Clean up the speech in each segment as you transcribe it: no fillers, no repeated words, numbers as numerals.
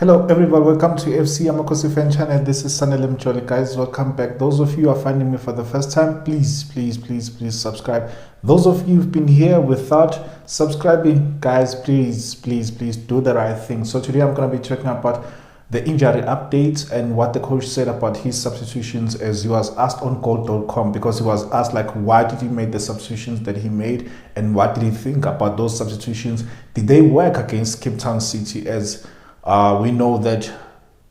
Hello everyone, welcome to FC Amakhosi fan channel. This is Sanelem Jolly. Guys, welcome back. Those of you who are finding me for the first time, please subscribe. Those of you who've been here without subscribing, guys, please do the right thing. So today I'm going to be talking about the injury updates and what the coach said about his substitutions, as he was asked on goal.com, because he was asked like, why did he make the substitutions that he made and what did he think about those substitutions? Did they work against Cape Town City? As we know that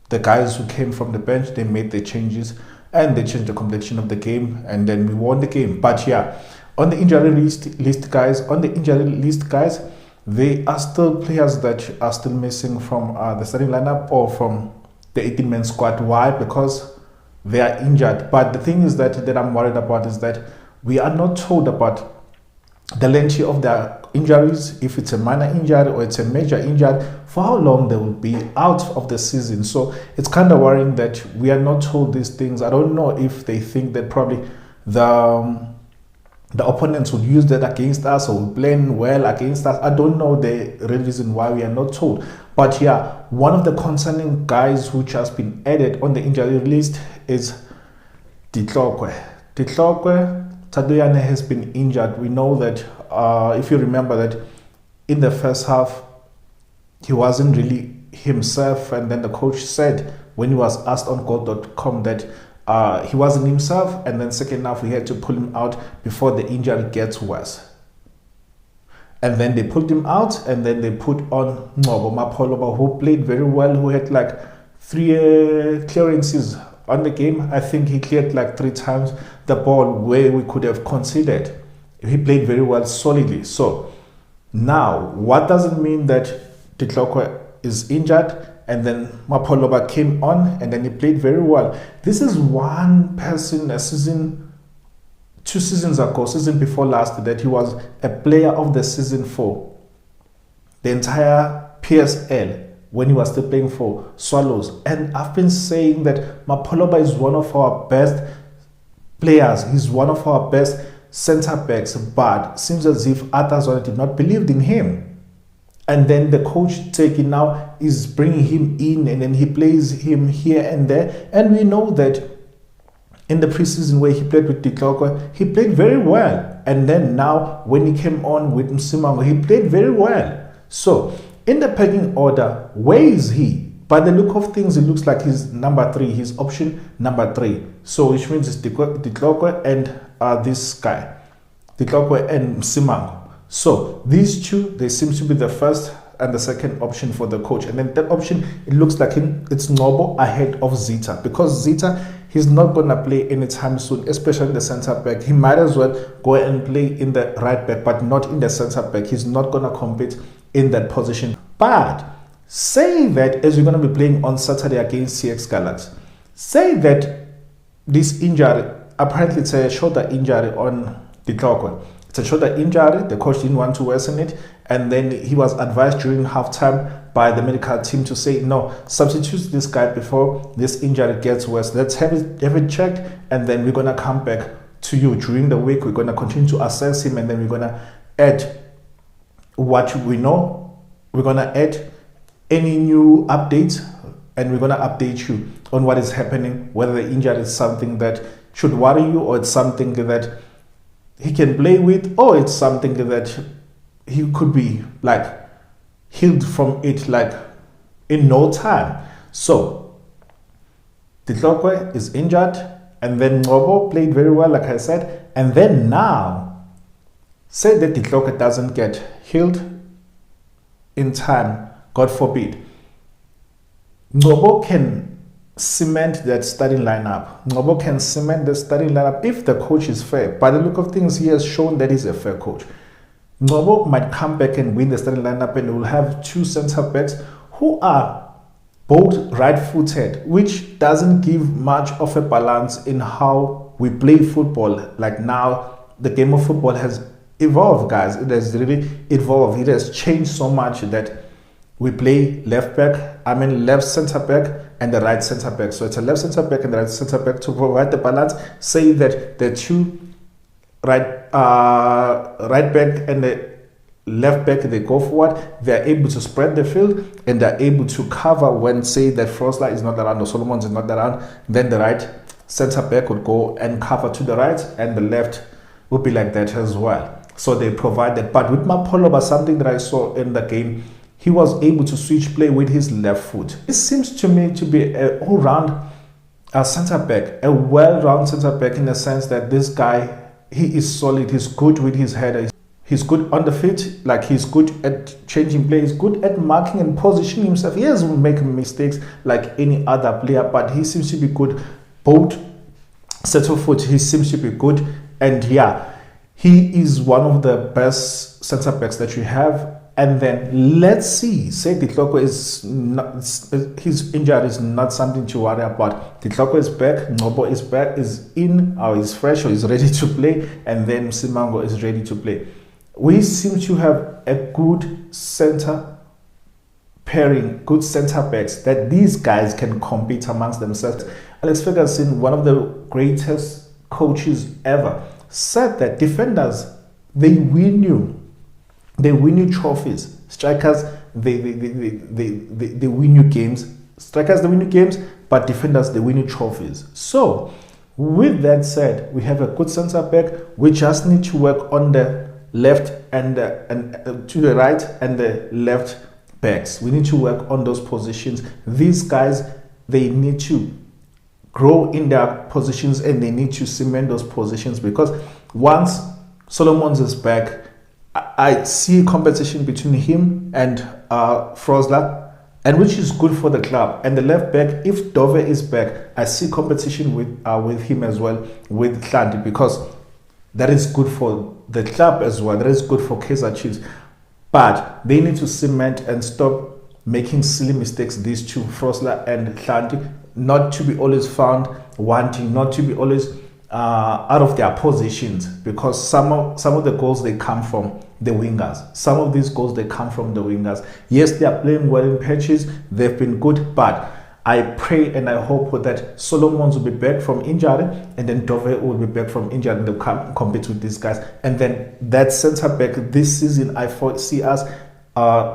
the guys who came from the bench, they made their changes and they changed the complexion of the game, and then we won the game. But yeah, on the injury list guys, there are still players that are still missing from the starting lineup or from the 18-man squad. Why? Because they are injured. But the thing is that I'm worried about is that we are not told about the length of their injuries, if it's a minor injury or it's a major injury, for how long they will be out of the season. So it's kind of worrying that we are not told these things. I don't know if they think that probably the opponents would use that against us or will play well against us. I don't know the real reason why we are not told. But yeah, one of the concerning guys who just been added on the injury list is Ditlhokwe. Tadoyane has been injured. We know that if you remember that in the first half he wasn't really himself, and then the coach said when he was asked on goal.com that he wasn't himself, and then second half we had to pull him out before the injury gets worse. And then they pulled him out, and then they put on Matlou, who played very well, who had like 3 clearances on the game. I think he cleared like 3 times the ball where we could have conceded. He played very well, solidly. So now, what doesn't mean that Ditlhokwe is injured and then Matlou came on and then he played very well. This is one person a season, 2 seasons ago, season before last, that he was a player of the season for the entire PSL when he was still playing for Swallows. And I've been saying that Matlou is one of our best players. He's one of our best center backs, but seems as if others did not believe in him. And then the coach Ntseki now is bringing him in, and then he plays him here and there. And we know that in the preseason where he played with Ditlhokwe, he played very well. And then now when he came on with Msimango, he played very well. So in the pecking order, where is he? By the look of things, it looks like he's number 3, his option number 3. So which means it's Ditlhokwe and this guy, Ditlhokwe and Msimango. So these two, they seem to be the first and the second option for the coach. And then that option, it looks like it's Ngobo ahead of Zita, because Zita, he's not going to play anytime soon, especially in the center back. He might as well go and play in the right back, but not in the center back. He's not going to compete in that position. But say that, as you're going to be playing on Saturday against CX Galaxy, say that this injury, apparently it's a shoulder injury on Ditlhokwe. It's a shoulder injury. The coach didn't want to worsen it, and then he was advised during halftime by the medical team to say, no, substitute this guy before this injury gets worse. Let's have it checked, and then we're going to come back to you during the week. We're going to continue to assess him, and then we're going to add what we know. We're going to add any new updates, and we're going to update you on what is happening, whether the injury is something that should worry you, or it's something that he can play with, or it's something that he could be like healed from it like in no time. So Ditlhokwe is injured, and then Ngobo played very well, like I said. And then now, say that Ditlhokwe doesn't get healed in time, God forbid, Ngobo can cement that starting lineup. Ngobo can cement the starting lineup if the coach is fair. By the look of things, he has shown that he's a fair coach. Ngobo might come back and win the starting lineup, and we'll have 2 center backs who are both right-footed, which doesn't give much of a balance in how we play football. Like now, the game of football has evolved, guys. It has really evolved. It has changed so much that we play left center back and the right center back. So it's a left center back and the right center back to provide the balance. Say that the 2 right back and the left back, they go forward, they're able to spread the field, and they're able to cover when, say, that Frosler is not around or Solomons is not around. Then the right center back would go and cover to the right, and the left would be like that as well. So they provide that. But with Mapoloba, something that I saw in the game, he was able to switch play with his left foot. It seems to me to be an all-round center back, a well-rounded center back, in the sense that this guy, he is solid, he's good with his header, he's good on the feet, like he's good at changing play, he's good at marking and positioning himself. He doesn't make mistakes like any other player, but he seems to be good. Both set of foot, he seems to be good. And yeah, he is one of the best center backs that you have. And then let's see, say Ditlhokwe is not, his injury is not something to worry about. Ditlhokwe is back, Ngobo is back, is in, or is fresh, or is ready to play, and then Simango is ready to play. We seem to have a good center pairing, good center backs, that these guys can compete amongst themselves. Alex Ferguson, one of the greatest coaches ever, said that defenders, they win you trophies. Strikers, they win you games. Strikers, they win you games, but defenders, they win you trophies. So with that said, we have a good center back. We just need to work on the left and to the right and the left backs. We need to work on those positions. These guys, they need to grow in their positions, and they need to cement those positions, because once Solomons is back, I see competition between him and Frosler, and which is good for the club. And the left back, if Dove is back, I see competition with him as well, with Hlanti, because that is good for the club as well. That is good for Kaizer Chiefs. But they need to cement and stop making silly mistakes, these two, Frosler and Hlanti, not to be always found wanting, not to be always out of their positions, because some of the goals, they come from the wingers. Some of these goals, they come from the wingers. Yes, they are playing well in patches, they've been good, but I pray and I hope that Solomons will be back from injury, and then Dove will be back from injury, and they'll compete with these guys. And then that centre back this season, I see us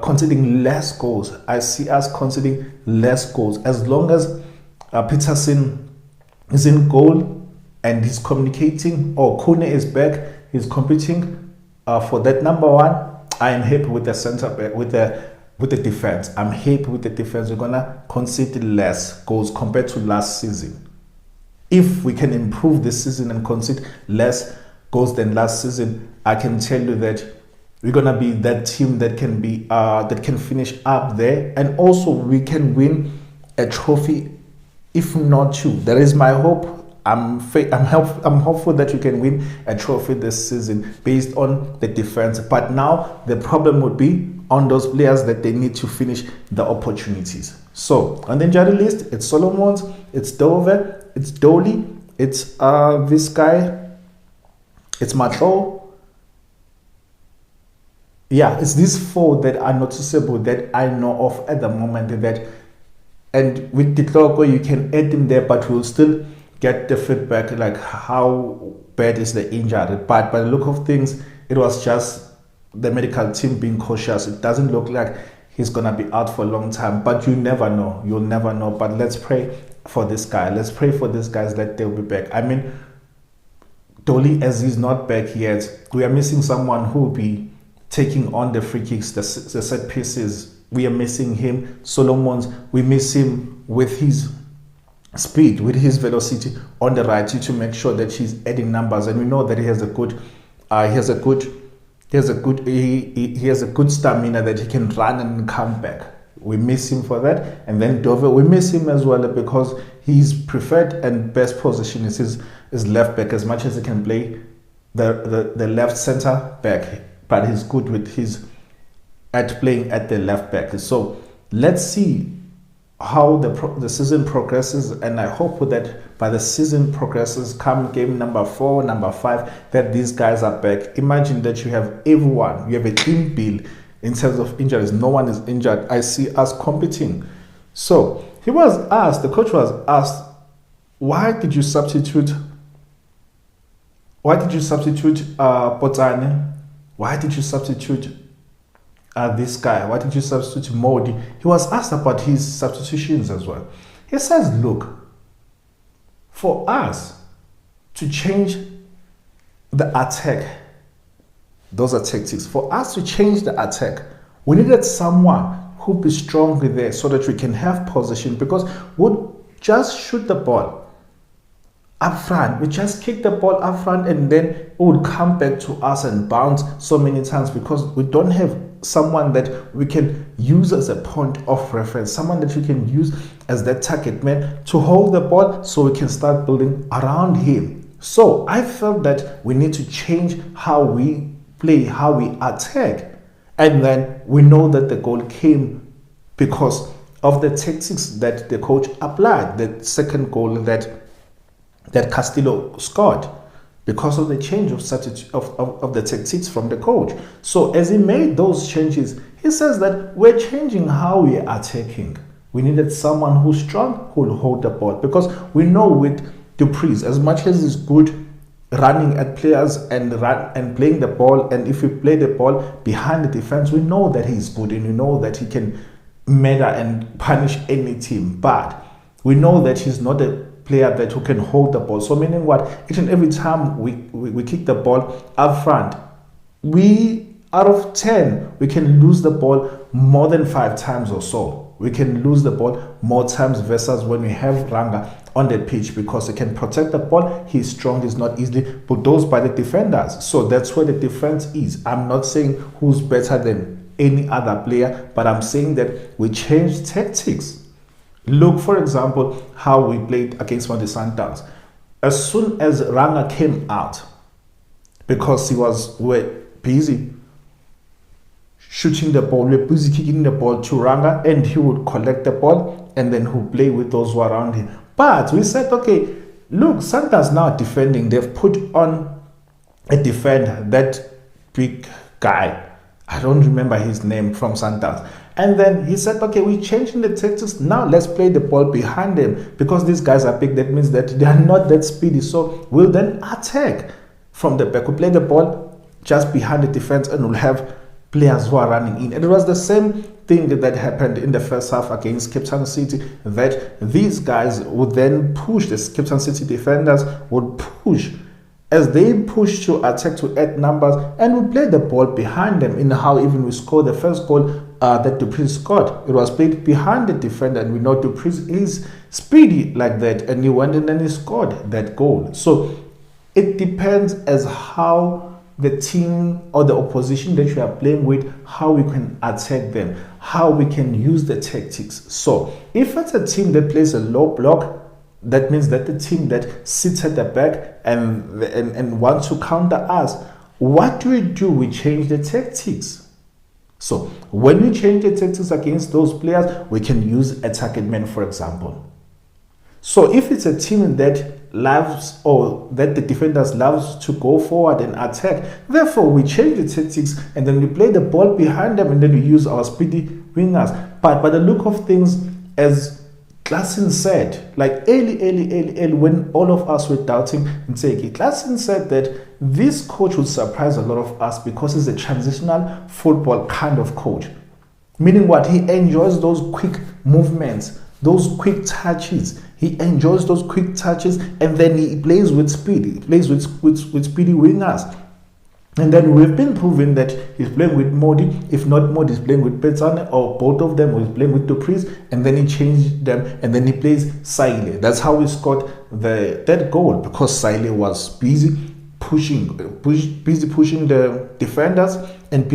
conceding less goals. I see us conceding less goals. As long as Peterson is in goal and he's communicating, or Kune is back, he's competing for that number one, I am happy with the centre back, with the defense. I'm happy with the defense. We're gonna concede less goals compared to last season. If we can improve this season and concede less goals than last season, I can tell you that we're gonna be that team that can be that can finish up there, and also we can win a trophy, if not two. That is my hope. I'm hopeful that we can win a trophy this season based on the defense. But now the problem would be on those players, that they need to finish the opportunities. So on the injury list, it's Solomons, it's Dove, it's Dolly, it's this guy, it's Matlou. Yeah, it's these four that are noticeable, that I know of at the moment. That, and with Ditlhokwe, you can add him there, but we'll still get the feedback, like how bad is the injury. But by the look of things, it was just the medical team being cautious. It doesn't look like he's gonna be out for a long time, but you never know. You'll never know. But let's pray for this guy. Let's pray for these guys that they'll be back. I mean, Dolly, as he's not back yet, we are missing someone who will be taking on the free kicks, the set pieces. We are missing him. Solomons, we miss him with his speed, with his velocity on the right, to make sure that he's adding numbers. And we know that he has a good stamina, that he can run and come back. We miss him for that. And then Dove, we miss him as well, because his preferred and best position is his left back, as much as he can play the left center back, but he's good with at playing at the left back. So let's see how the season progresses, and I hope that by the season progresses, come game number 4, number 5, that these guys are back. Imagine that you have everyone, you have a clean bill in terms of injuries. No one is injured. I see us competing. So the coach was asked, why did you substitute Potsane? Why did you substitute this guy, why did you substitute Modi? He was asked about his substitutions as well. He says, look, for us to change the attack, those are tactics. For us to change the attack, we needed someone who be strong there so that we can have possession, because we'd just shoot the ball up front. We just kick the ball up front and then it would come back to us and bounce so many times, because we don't have someone that we can use as a point of reference, someone that we can use as that target man to hold the ball so we can start building around him. So I felt that we need to change how we play, how we attack. And then we know that the goal came because of the tactics that the coach applied. The second goal that Castillo scored, because of the change of the tactics from the coach. So as he made those changes, he says that we're changing how we are attacking. We needed someone who's strong, who will hold the ball, because we know with Dupreez, as much as he's good running at players and playing the ball, and if we play the ball behind the defense, we know that he's good and we know that he can murder and punish any team. But we know that he's not a player that who can hold the ball. So meaning what? Each and every time we kick the ball up front, we out of 10 we can lose the ball more than 5 times or so. We can lose the ball more times versus when we have Ranga on the pitch, because he can protect the ball. He's strong, he's not easily bulldozed by the defenders. So that's where the difference is. I'm not saying who's better than any other player, but I'm saying that we changed tactics. Look, for example, how we played against one of the Sundowns. As soon as Ranga came out, because we were busy shooting the ball, we were busy kicking the ball to Ranga, and he would collect the ball and then he'll play with those who are around him. But we said, okay, look, Sundowns now defending. They've put on a defender, that big guy. I don't remember his name, from Sundowns. And then he said, okay, we're changing the tactics. Now let's play the ball behind them, because these guys are big. That means that they are not that speedy. So we'll then attack from the back. We'll play the ball just behind the defense and we'll have players who are running in. And it was the same thing that happened in the first half against Cape Town City, that these guys would then push, the Cape Town City defenders would push. As they push to attack, to add numbers, and we play the ball behind them. In how even we scored the first goal that Dupreez scored, it was played behind the defender, and we know Dupreez is speedy like that, and he went in and he scored that goal. So it depends as how the team or the opposition that you are playing with, how we can attack them, how we can use the tactics. So if it's a team that plays a low block, that means that the team that sits at the back and wants to counter us, what do? We change the tactics. So when we change the tactics against those players, we can use a target man, for example. So if it's a team that loves, or that the defenders loves to go forward and attack, therefore we change the tactics and then we play the ball behind them and then we use our speedy wingers. But by the look of things, as Klassen said, like early, when all of us were doubting Ntseki, Klassen said that this coach would surprise a lot of us because he's a transitional football kind of coach. Meaning what? He enjoys those quick movements, those quick touches. He enjoys those quick touches, and then he plays with speed. He plays with speedy wingers. And then we've been proving that he's playing with Modi. If not Modi, he's playing with Petsane, or both of them, or he's playing with Dupreez, and then he changed them, and then he plays Saile. That's how we scored that goal, because Saile was busy pushing the defenders, and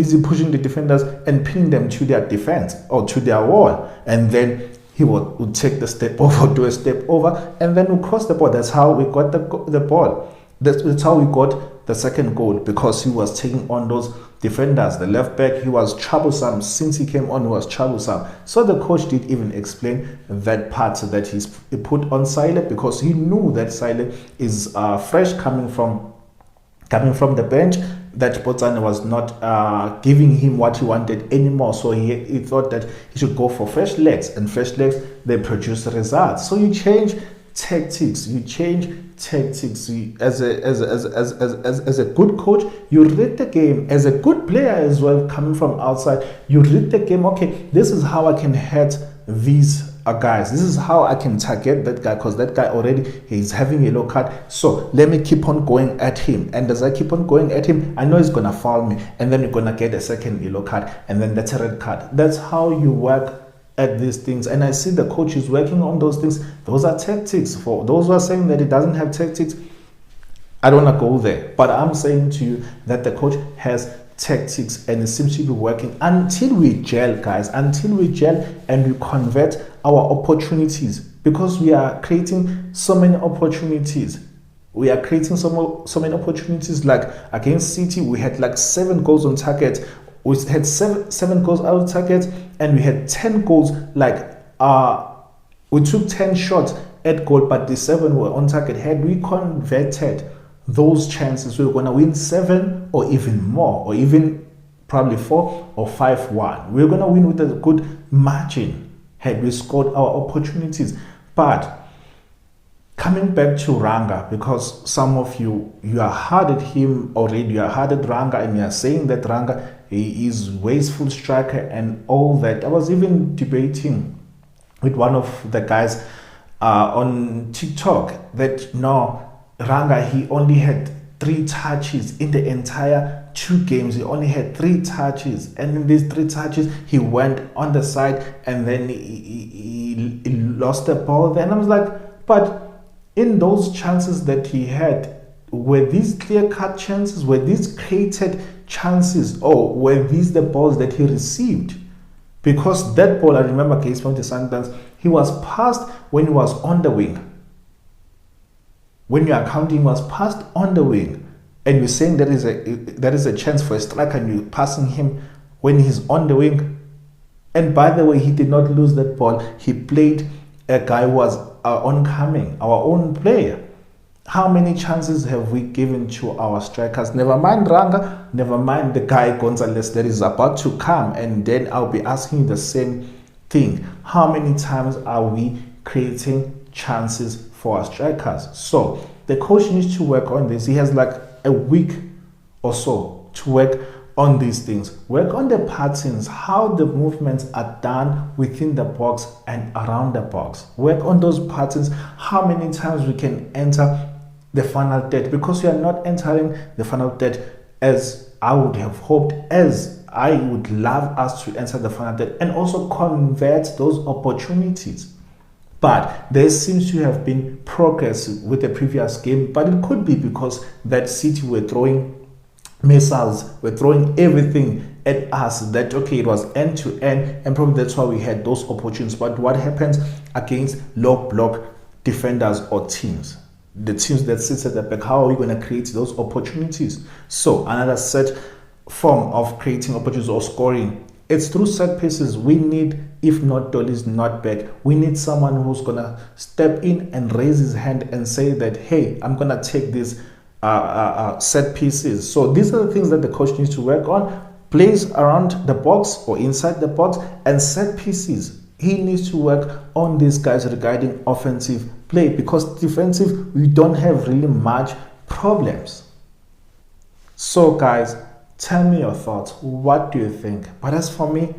and pinning them to their defense or to their wall. And then he would take the step over, do a step over, and then we cross the ball. That's how we got the ball. That's how we got the second goal, because he was taking on those defenders. The left back, he was troublesome. Since he came on, he was troublesome. So the coach did even explain that part that he put on Saile, because he knew that Saile is fresh coming from the bench, that Botswana was not giving him what he wanted anymore. So he thought that he should go for fresh legs, and fresh legs, they produce results. So you change tactics, you change tactics. As a good coach, you read the game. As a good player as well, coming from outside, you read the game. Okay, this is how I can hurt these guys. This is how I can target that guy, because that guy already he's having a yellow card. So let me keep on going at him. And as I keep on going at him, I know he's gonna foul me, and then you're gonna get a second yellow card, and then that's a red card. That's how you work at these things. And I see the coach is working on those things. Those are tactics. For those who are saying that he doesn't have tactics, I don't want to go there, but I'm saying to you that the coach has tactics, and it seems to be working until we gel, guys, until we gel and we convert our opportunities, because we are creating so many opportunities. We are creating so many opportunities. Like against City, we had like 7 goals on target. We had seven goals out of target, and we had 10 goals. Like we took 10 shots at goal, but the 7 were on target. Had we converted those chances, we were going to win 7 or even more, or even probably 4 or 5-1. We were going to win with a good margin had we scored our opportunities. But coming back to Ranga, because some of you are hard at him already, you are hard at Ranga, and you are saying that Ranga he is wasteful striker and all that. I was even debating with one of the guys on TikTok that no, Ranga, he only had 3 touches in the entire 2 games. He only had 3 touches, and in these 3 touches he went on the side, and then he lost the ball. Then I was like, but in those chances that he had, were these clear-cut chances? Were these created chances? Or were these the balls that he received? Because that ball, I remember Case Point to Sundance, he was passed when he was on the wing. When you are counting, he was passed on the wing. And you're saying that is a chance for a striker, and you're passing him when he's on the wing. And by the way, he did not lose that ball. He played a guy who was oncoming, our own player. How many chances have we given to our strikers? Never mind Ranga, never mind the guy Gonzalez that is about to come, and then I'll be asking the same thing. How many times are we creating chances for our strikers? So the coach needs to work on this. He has like a week or so to work on these things. Work on the patterns, how the movements are done within the box and around the box. Work on those patterns, how many times we can enter the final third, because we are not entering the final third as I would have hoped, as I would love us to enter the final third and also convert those opportunities. But there seems to have been progress with the previous game, but it could be because that City were throwing missiles, were throwing everything at us, that okay, it was end to end, and probably that's why we had those opportunities. But what happens against low block defenders or teams, the teams that sits at the back? How are we going to create those opportunities? So another set form of creating opportunities or scoring, it's through set pieces. We need, if not Dolly's not back, we need someone who's going to step in and raise his hand and say that, hey, I'm going to take this set pieces. So these are the things that the coach needs to work on. Plays around the box or inside the box, and set pieces. He needs to work on these guys regarding offensive play, because defensive, we don't have really much problems. So guys, tell me your thoughts. What do you think? But as for me,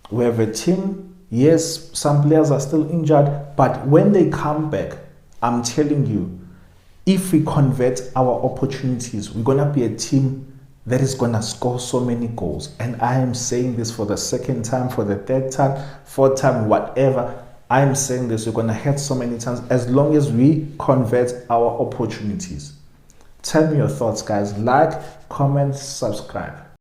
we have a team. Yes, some players are still injured, but when they come back, I'm telling you, if we convert our opportunities, we're going to be a team that is going to score so many goals. And I am saying this for the 2nd time, for the 3rd time, 4th time, whatever. I am saying this, we're going to hit so many times as long as we convert our opportunities. Tell me your thoughts, guys. Like, comment, subscribe.